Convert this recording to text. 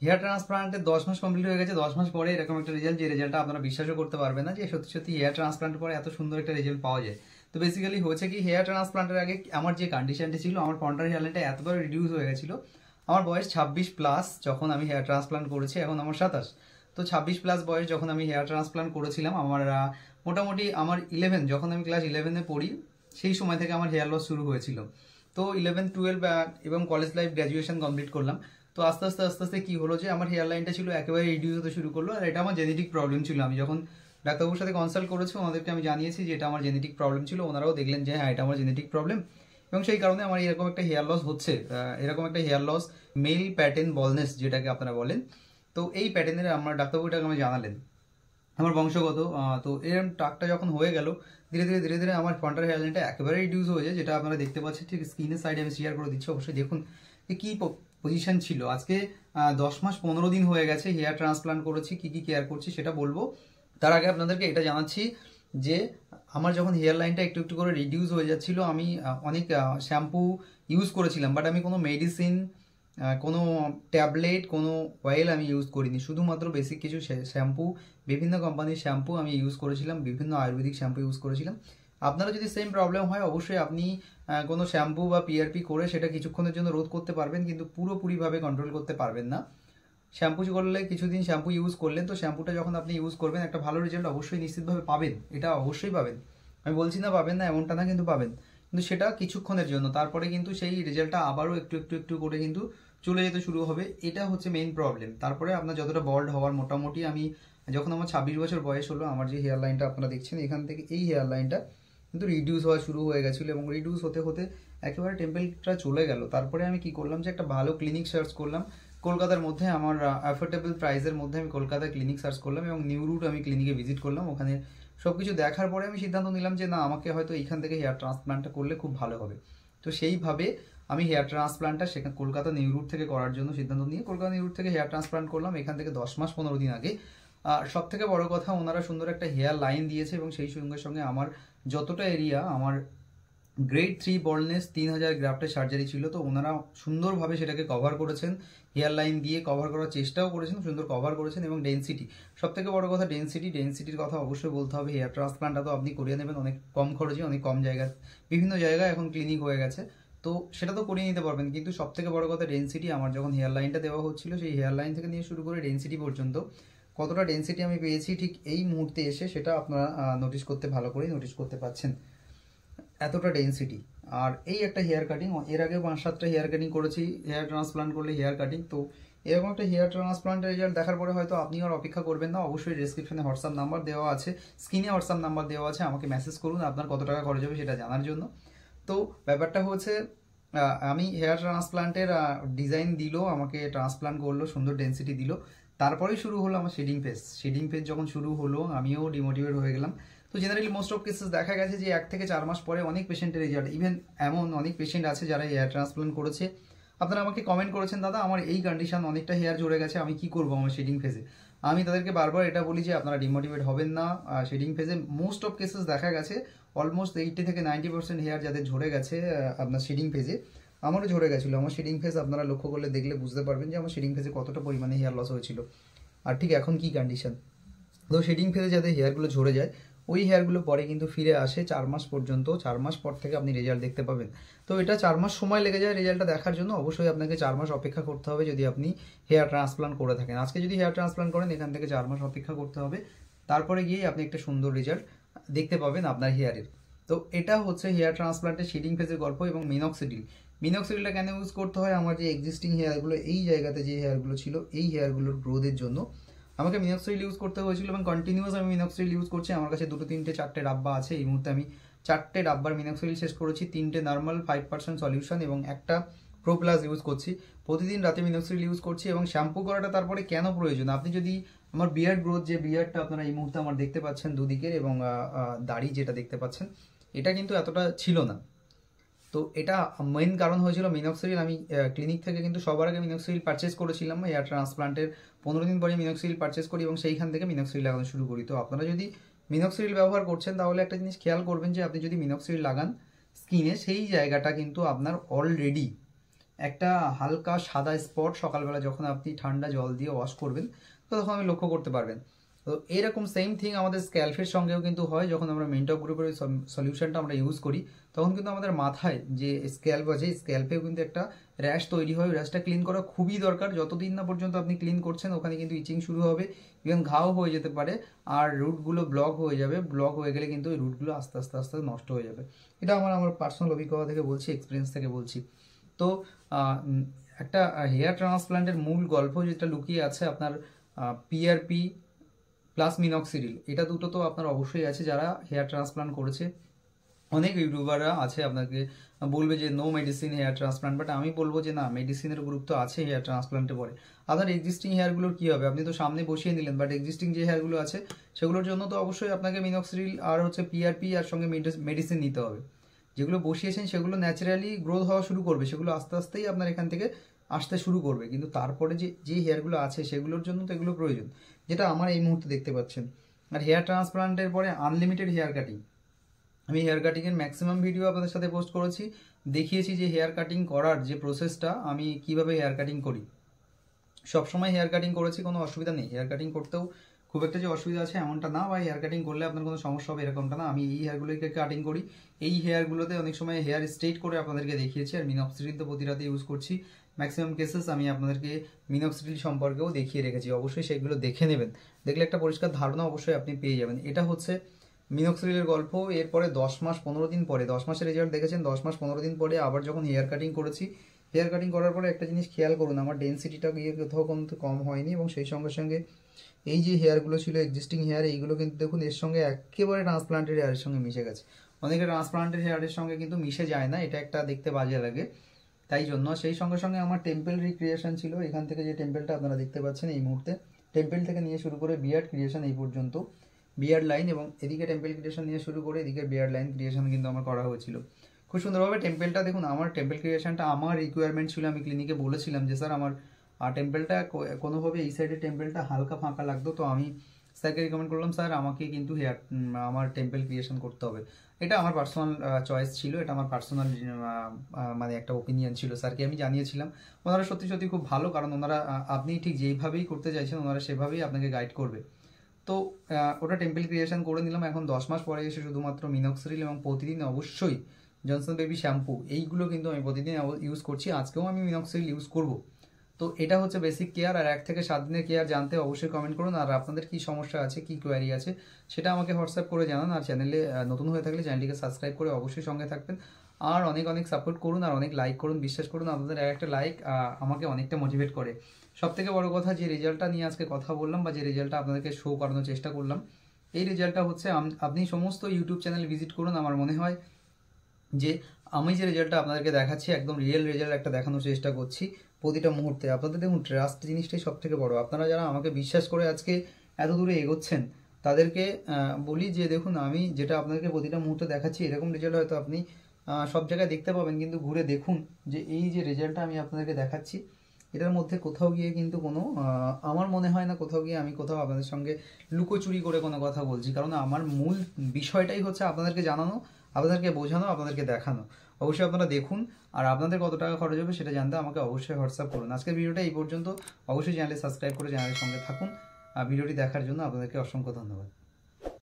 Hair ট্রান্সপ্লান্টের 10 মাস complete হয়ে গেছে। 10 মাস পরে এরকম একটা রেজাল্ট, যে রেজাল্টটা আপনারা বিশ্বাসও করতে পারবেন না যে সত্যি সত্যি হেয়ার ট্রান্সপ্লান্টের পরে এত সুন্দর একটা রেজাল্ট পাওয়া যায়। তো বেসিক্যালি হয়েছে কি, হেয়ার ট্রান্সপ্লান্টের আগে আমার যে কন্ডিশনটা ছিল, আমার ফ্রন্টাল হেয়ার লাইনটা এতবার রিডিউস হয়ে গেছিল। আমার বয়স 26 প্লাস যখন আমি হেয়ার ট্রান্সপ্লান্ট করেছি, এখন আমার 27। তো 26 প্লাস বয়স যখন আমি হেয়ার ট্রান্সপ্লান্ট করেছিলাম, আমার মোটামুটি আমার 11, যখন আমি ক্লাস 11-এ পড়ি, সেই সময় থেকে আমার হেয়ার লস শুরু হয়েছিল। তো 11-12 এবং কলেজ লাইফ, গ্র্যাজুয়েশন কমপ্লিট করলাম। তো আস্তে আস্তে আস্তে আস্তে কি হলো যে আমার হেয়ার লাইনটা ছিল একেবারে রিডিউস হতে শুরু করলো, আর এটা আমার জেনেটিক প্রবলেম ছিল। আমি যখন ডাক্তারবাবুর সাথে কনসাল্ট করেছি, ওনাদেরকে আমি জানিয়েছি যে এটা আমার জেনেটিক প্রবলেম ছিল। ওনারাও দেখলেন যে হ্যাঁ, এটা আমার জেনেটিক প্রবলেম, এবং সেই কারণে আমার এরকম একটা হেয়ার লস হচ্ছে। এরকম একটা hair loss, male pattern baldness যেটাকে আপনারা বলেন। তো এই প্যাটার্নের আমার ডাক্তারবাবুটাকে আমি জানালেন আমার বংশগত। তো এরকম টাকটা যখন হয়ে গেল, ধীরে ধীরে ধীরে ধীরে আমার ফ্রন্টাল হেয়ার লাইনটা একেবারে রিডিউস হয়ে যায়, যেটা আপনারা দেখতে পাচ্ছেন ঠিক স্ক্রিনের সাইডে আমি শেয়ার করে দিচ্ছি। অবশ্যই দেখুন যে কী পজিশন ছিল। আজকে 10 মাস 15 দিন হয়ে গেছে হেয়ার ট্রান্সপ্লান্ট করেছি। কি কি কেয়ার করছি সেটা বলবো। তার আগে আপনাদেরকে এটা জানাচ্ছি যে আমার যখন হেয়ার লাইনটা একটু একটু করে রিডিউস হয়ে যাচ্ছিল, আমি অনেক শ্যাম্পু ইউজ করেছিলাম, বাট আমি কোনো মেডিসিন, কোনো ট্যাবলেট, কোনো অয়েল আমি ইউজ করিনি। শুধুমাত্র বেসিক কিছু শ্যাম্পু, বিভিন্ন কোম্পানির শ্যাম্পু আমি ইউজ করেছিলাম, বিভিন্ন আয়ুর্বেদিক শ্যাম্পু ইউজ করেছিলাম। আপনারা যদি সেম প্রবলেম হয়, অবশ্যই আপনি কোনো শ্যাম্পু বা পিআরপি করে সেটা কিছুক্ষণের জন্য রোধ করতে পারবেন, কিন্তু পুরোপুরিভাবে কন্ট্রোল করতে পারবেন না। শ্যাম্পু করলে, কিছুদিন শ্যাম্পু ইউজ করলেন, তো শ্যাম্পুটা যখন আপনি ইউজ করবেন, একটা ভালো রেজাল্ট অবশ্যই নিশ্চিতভাবে পাবেন, এটা অবশ্যই পাবেন। আমি বলছি না পাবেন না, এমনটা না, কিন্তু পাবেন। কিন্তু সেটা কিছুক্ষণের জন্য, তারপরে কিন্তু সেই রেজাল্টটা আবারও একটু একটু একটু করে কিন্তু চলে যেতে শুরু হবে। এটা হচ্ছে মেইন প্রবলেম। তারপরে আপনার যতটা বল্ড হওয়ার, মোটামুটি আমি যখন আমার 26 বছর বয়স হলো, আমার যে হেয়ার লাইনটা আপনারা দেখছেন, এখান থেকে এই হেয়ার লাইনটা কিন্তু রিডিউস হওয়া শুরু হয়ে গেছিলো, এবং রিডিউস হতে হতে একেবারে টেম্পেলটা চলে গেল। তারপরে আমি কি করলাম যে একটা ভালো ক্লিনিক সার্চ করলাম কলকাতার মধ্যে, আমার অ্যাফোর্ডেবল প্রাইসের মধ্যে আমি কলকাতায় ক্লিনিক সার্চ করলাম, এবং নিউ রুট আমি ক্লিনিকে ভিজিট করলাম। ওখানে সব কিছু দেখার পরে আমি সিদ্ধান্ত নিলাম যে না, আমাকে হয়তো এইখান থেকে হেয়ার ট্রান্সপ্লান্টটা করলে খুব ভালো হবে। তো সেইভাবে আমি হেয়ার ট্রান্সপ্লান্টটা সেখানে কলকাতা নিউ রুট থেকে করার জন্য সিদ্ধান্ত নিয়ে কলকাতা নিউ রুট থেকে হেয়ার ট্রান্সপ্লান্ট করলাম, এখান থেকে 10 মাস 15 দিন আগে। সব থেকে বড় কথা, ওনারা সুন্দর একটা হেয়ার লাইন দিয়েছে, এবং সেই সঙ্গে সঙ্গে আমার যতটা এরিয়া, আমার গ্রেড 3 বল্ডনেস 3000 গ্রাফটের সার্জারি ছিল, তো ওনারা সুন্দরভাবে সেটাকে কভার করেছেন, হেয়ার লাইন দিয়ে কভার করার চেষ্টাও করেছেন, সুন্দর কভার করেছেন। এবং ডেন্সিটি, সব থেকে বড় কথা ডেন্সিটির কথা অবশ্যই বলতে হবে। হেয়ার ট্রান্সপ্লান্টটা তো আপনি করিয়ে নেবেন অনেক কম খরচে, অনেক কম জায়গায়, বিভিন্ন জায়গায় এখন ক্লিনিক হয়ে গেছে, তো সেটা তো করিয়ে নিতে পারবেন। কিন্তু সব থেকে বড় কথা ডেন্সিটি। আমার যখন হেয়ার লাইনটা দেওয়া হচ্ছিল, সেই হেয়ার লাইন থেকে নিয়ে শুরু করে ডেন্সিটি পর্যন্ত, কতটা ডেন্সিটি আমি পেয়েছি ঠিক এই মুহূর্তে এসে, সেটা আপনারা নোটিস করতে, ভালো করে নোটিস করতে পারছেন, এতটা ডেন্সিটি। আর এই একটা হেয়ার কাটিং, এর আগে 5-7টা হেয়ার কাটিং করেছি, হেয়ার ট্রান্সপ্লান্ট করলে হেয়ার কাটিং। তো এরকম একটা হেয়ার ট্রান্সপ্লান্টের রেজাল্ট দেখার পরে হয়তো আপনি আর অপেক্ষা করবেন না। অবশ্যই ডেসক্রিপশনে হোয়াটসঅ্যাপ নাম্বার দেওয়া আছে, স্ক্রিনে হোয়াটসঅ্যাপ নাম্বার দেওয়া আছে, আমাকে মেসেজ করুন আপনার কত টাকা খরচ হবে সেটা জানার জন্য। তো ব্যাপারটা হচ্ছে, আমি হেয়ার ট্রান্সপ্লান্টের ডিজাইন দিল, আমাকে ট্রান্সপ্লান্ট করলো, সুন্দর ডেন্সিটি দিল, তারপরেই শুরু হলো আমার শেডিং ফেজ যখন শুরু হলো, আমিও ডিমোটিভেট হয়ে গেলাম। তো জেনারেলি মোস্ট অফ কেসেস দেখা গেছে যে 1 থেকে 4 মাস পরে অনেক পেশেন্টের রেজাল্ট, ইভেন এমন অনেক পেশেন্ট আছে যারা হেয়ার ট্রান্সপ্লান্ট করেছে, আপনারা আমাকে কমেন্ট করেছেন, দাদা আমার এই কন্ডিশন, অনেকটা হেয়ার ঝরে গেছে, আমি কি করবো আমার শেডিং ফেজে। আমি তাদেরকে বারবার এটা বলি যে আপনারা ডিমোটিভেট হবেন না। শেডিং ফেজে মোস্ট অফ কেসেস দেখা গেছে অলমোস্ট 80 থেকে 90% হেয়ার যাদের ঝরে গেছে আপনার শেডিং ফেজে, আমারও ঝরে গেছিলো। আমার শেডিং ফেজ আপনারা লক্ষ্য করলে দেখলে বুঝতে পারবেন যে আমার শেডিং ফেজে কতটা পরিমাণে হেয়ার লস হয়েছিল, আর ঠিক এখন কি কন্ডিশন। তো শেডিং ফেজে যাদের হেয়ারগুলো ঝরে যায়, ওই হেয়ারগুলো পরে কিন্তু ফিরে আসে 4 মাস পর্যন্ত। 4 মাস পর থেকে আপনি রেজাল্ট দেখতে পাবেন। তো এটা 4 মাস সময় লেগে যায় রেজাল্টটা দেখার জন্য। অবশ্যই আপনাকে 4 মাস অপেক্ষা করতে হবে যদি আপনি হেয়ার ট্রান্সপ্লান্ট করে থাকেন। আজকে যদি হেয়ার ট্রান্সপ্লান্ট করেন, এখান থেকে 4 মাস অপেক্ষা করতে হবে, তারপরে গিয়ে আপনি একটা সুন্দর রেজাল্ট দেখতে পাবেন আপনার হেয়ারের। তো এটা হচ্ছে হেয়ার ট্রান্সপ্লান্টের শেডিং ফেজের গল্প। এবং মিনক্সিডিলটা কেন ইউজ করতে হয়, আমার যে এক্সিস্টিং হেয়ারগুলো, এই জায়গাতে যে হেয়ারগুলো ছিল, এই হেয়ারগুলোর গ্রোথের জন্য আমাকে মিনক্সিডিল ইউজ করতে হয়েছিল, এবং কন্টিনিউয়াস আমি মিনক্সিডিল ইউজ করছি। আমার কাছে 2, 3, 4টে ডাব্বা আছে। এই মুহূর্তে আমি 4টে ডাব্বার মিনক্সিডিল শেষ করেছি, 3টে নর্মাল 5% সলিউশন এবং একটা প্রো প্লাস ইউজ করছি। প্রতিদিন রাতে মিনক্সিডিল ইউজ করছি। এবং শ্যাম্পু করাটা তারপরে কেন প্রয়োজন, আপনি যদি আমার বিয়ার্ড গ্রোথ, যে বিয়ার্ডটা আপনারা এই মুহূর্তে আমার দেখতে পাচ্ছেন দুদিকের, এবং দাড়ি যেটা দেখতে পাচ্ছেন, এটা কিন্তু এতটা ছিল না। তো এটা মেইন কারণ হয়েছিল মিনক্সিডিল। আমি ক্লিনিক থেকে কিন্তু সবার আগে মিনক্সিডিল পারচেস করেছিলাম, হেয়ার ট্রান্সপ্লান্টের 15 দিন পরে মিনক্সিডিল পারচেস করি, এবং সেইখান থেকে মিনক্সিডিল লাগানো শুরু করি। তো আপনারা যদি মিনক্সিডিল ব্যবহার করছেন, তাহলে একটা জিনিস খেয়াল করবেন যে আপনি যদি মিনক্সিডিল লাগান স্কিনে, সেই জায়গাটা কিন্তু আপনার অলরেডি একটা হালকা সাদা স্পট সকালবেলা যখন আপনি ঠান্ডা জল দিয়ে ওয়াশ করবেন তো তখন আপনি লক্ষ্য করতে পারবেন। তো এরকম সেম থিং আমাদের স্ক্যাল্পের সঙ্গেও কিন্তু হয়। যখন আমরা মেন্টপ গ্রুপের সলিউশনটা আমরা ইউজ করি তখন কিন্তু আমাদের মাথায় যে স্ক্যাল্প আছে স্ক্যাল্পেও কিন্তু একটা র্যাশ তৈরি হয়। র্যাশটা ক্লিন করা খুবই দরকার। যতদিন না পর্যন্ত আপনি ক্লিন করছেন ওখানে কিন্তু ইচিং শুরু হবে, ইভেন ঘাও হয়ে যেতে পারে, আর রুটগুলো ব্লক হয়ে যাবে। ব্লক হয়ে গেলে কিন্তু ওই রুটগুলো আস্তে আস্তে আস্তে নষ্ট হয়ে যাবে। এটা আমার পার্সোনাল অভিজ্ঞতা থেকে বলছি, এক্সপিরিয়েন্স থেকে বলছি। তো একটা হেয়ার ট্রান্সপ্লান্টের মূল গল্প যেটা লুকিয়ে আছে আপনার পিআরপি প্লাস মিনক্সিডিল, এটা দুটো তো আপনার অবশ্যই আছে। যারা হেয়ার ট্রান্সপ্লান্ট করেছে, অনেক ইউটিউবাররা আছে আপনাকে বলবে যে no medicine hair transplant, but আমি বলবো যে না, মেডিসিনের গুরুত্ব আছে হেয়ার ট্রান্সপ্লান্টে পরে। আপনার এক্সিস্টিং হেয়ারগুলোর কি হবে? আপনি তো সামনে বসিয়ে নিলেন, বাট এক্সিস্টিং যে হেয়ারগুলো আছে সেগুলোর জন্য তো অবশ্যই আপনাকে মিনক্সিডিল আর হচ্ছে পিআরপি আর সঙ্গে মেডিসিন নিতে হবে। যেগুলো বসিয়েছেন সেগুলো ন্যাচারালি গ্রোথ হওয়া শুরু করবে, সেগুলো আস্তে আস্তেই আপনার এখান থেকে আসতে শুরু করবে। কিন্তু তারপরে যে হেয়ারগুলো আছে সেগুলোর জন্য তো এগুলো প্রয়োজন, যেটা আমার এই মুহূর্তে দেখতে পাচ্ছেন। আর হেয়ার ট্রান্সপ্লান্টের পরে আনলিমিটেড হেয়ার কাটিং, আমি হেয়ার কাটিংয়ের ম্যাক্সিমাম ভিডিও আপনাদের সাথে পোস্ট করেছি, দেখিয়েছি যে হেয়ার কাটিং করার যে প্রসেসটা, আমি কিভাবে হেয়ার কাটিং করি। সবসময় হেয়ার কাটিং করেছি, কোনো অসুবিধা নেই। হেয়ার কাটিং করতেও খুব একটা যে অসুবিধা আছে এমনটা না, বা হেয়ার কাটিং করলে আপনার কোনো সমস্যা হবে এরকমটা না। আমি এই হেয়ারগুলোকে কাটিং করি, এই হেয়ারগুলোতে অনেক সময় হেয়ার স্ট্রেট করে আপনাদেরকে দেখিয়েছি। আর মিনক্সিডিল তো প্রতি রাতে ইউজ করছি। ম্যাক্সিমাম কেসেস আমি আপনাদেরকে মিনক্সিডিল সম্পর্কেও দেখিয়ে রেখেছি, অবশ্যই সেগুলো দেখে নেবেন। দেখলে একটা পরিষ্কার ধারণা অবশ্যই আপনি পেয়ে যাবেন। এটা হচ্ছে মিনক্সিডিলের গল্প। এরপরে 10 মাস 15 দিন পরে, 10 মাসের রেজাল্ট দেখেছেন, 10 মাস 15 দিন পরে আবার যখন হেয়ার কাটিং করেছি, হেয়ার কাটিং করার পরে একটা জিনিস খেয়াল করুন, আমার ডেন্সিটিটা গিয়ে কোথাও কিন্তু কম হয়নি, এবং সেই সঙ্গে সঙ্গে এই যে হেয়ারগুলো ছিল এক্সিস্টিং হেয়ার, এইগুলো কিন্তু দেখুন এর সঙ্গে একেবারে ট্রান্সপ্লান্টেড হেয়ারের সঙ্গে মিশে গেছে। অনেকে ট্রান্সপ্লান্টেড হেয়ারের সঙ্গে কিন্তু মিশে যায় না, এটা একটা দেখতে বাজে লাগে। তাই জন্য সেই সঙ্গে সঙ্গে আমার টেম্পল রিক্রিয়েশন ছিল। এখান থেকে যে টেম্পলটা আপনারা দেখতে পাচ্ছেন এই মুহূর্তে, টেম্পল থেকে নিয়ে শুরু করে বিয়ার্ড ক্রিয়েশন এই পর্যন্ত, বিয়ার্ড লাইন, এবং এদিকে টেম্পল ক্রিয়েশন নিয়ে শুরু করে এদিকে বিয়ার্ড লাইন ক্রিয়েশন কিন্তু আমার করা হয়েছিল খুব সুন্দরভাবে। টেম্পলটা দেখুন, আমার টেম্পল ক্রিয়েশনটা আমার রিকোয়ারমেন্ট ছিল। আমি ক্লিনিকে বলেছিলাম যে স্যার আমার টেম্পলটা কোনোভাবে এই সাইডে টেম্পলটা হালকা ফাঁকা লাগতো, তো আমি স্যারকে রিকমেন্ড করলাম স্যার আমাকে কিন্তু আমার টেম্পল ক্রিয়েশন করতে হবে। এটা আমার পার্সোনাল চয়েস ছিল, এটা আমার পার্সোনাল মানে একটা ওপিনিয়ন ছিল। স্যারকে আমি জানিয়েছিলাম। ওনারা সত্যি সত্যি খুব ভালো, কারণ ওনারা আপনি ঠিক যেইভাবেই করতে চাইছেন ওনারা সেভাবেই আপনাকে গাইড করবে। তো ওটা টেম্পল ক্রিয়েশন করে নিলাম। এখন 10 মাস পরে এসে শুধুমাত্র মিনক্সিডিল এবং প্রতিদিন অবশ্যই জনসন বেবি শ্যাম্পু, এইগুলো কিন্তু আমি প্রতিদিন ইউজ করছি। আজকেও আমি মিনক্সিডিল ইউজ করব। তো এটা হচ্ছে বেসিক কেয়ার। আর 1 থেকে 7 দিনের কেয়ার জানতে অবশ্যই কমেন্ট করুন। আর আপনাদের কি সমস্যা আছে, কি কোয়ারি আছে, সেটা আমাকে হোয়াটসঅ্যাপ করে জানান। আর চ্যানেলে নতুন হয়ে থাকলে চ্যানেলটিকে সাবস্ক্রাইব করে অবশ্যই সঙ্গে থাকবেন। আর অনেক অনেক সাপোর্ট করুন, আর অনেক লাইক করুন। বিশ্বাস করুন, আপনাদের একটা লাইক আমাকে অনেকটা মোটিভেট করে। সব থেকে বড় কথা, যে রেজাল্টটা নিয়ে আজকে কথা বললাম বা যে রেজাল্টটা আপনাদেরকে শো করানোর চেষ্টা করলাম, এই রেজাল্টটা হচ্ছে আপনি সমস্ত ইউটিউব চ্যানেল ভিজিট করুন। আমার মনে হয় যে আমি যে রেজাল্টটা আপনাদেরকে দেখাচ্ছি একদম রিয়েল রেজাল্ট একটা দেখানোর চেষ্টা করছি প্রতিটা মুহূর্তে। আপনাদের দেখুন, ট্রাস্ট জিনিসটাই সব থেকে বড়। আপনারা যারা আমাকে বিশ্বাস করে আজকে এত দূরে এগোচ্ছেন, তাদেরকে বলি যে দেখুন, আমি যেটা আপনাদেরকে প্রতিটা মুহূর্তে দেখাচ্ছি এরকম রেজাল্ট হয়তো আপনি সব জায়গায় দেখতে পাবেন, কিন্তু ঘুরে দেখুন যে এই যে রেজাল্টটা আমি আপনাদেরকে দেখাচ্ছি এটার মধ্যে কোথাও গিয়ে কিন্তু কোনো আমার মনে হয় না কোথাও গিয়ে আমি কোথাও আপনাদের সঙ্গে লুকোচুরি করে কোনো কথা বলছি। কারণ আমার মূল বিষয়টাই হচ্ছে আপনাদেরকে জানানো, আপনাদেরকে বোঝানো, আপনাদেরকে দেখানো। অবশ্যই আপনারা দেখুন। আর আপনাদের কত টাকা খরচ হবে সেটা জানতে আমাকে অবশ্যই হোয়াটসঅ্যাপ করুন। আজকের ভিডিওটা এই পর্যন্ত। অবশ্যই চ্যানেলে সাবস্ক্রাইব করে চ্যানেলের সঙ্গে থাকুন। ভিডিওটি দেখার জন্য আপনাদেরকে অসংখ্য ধন্যবাদ।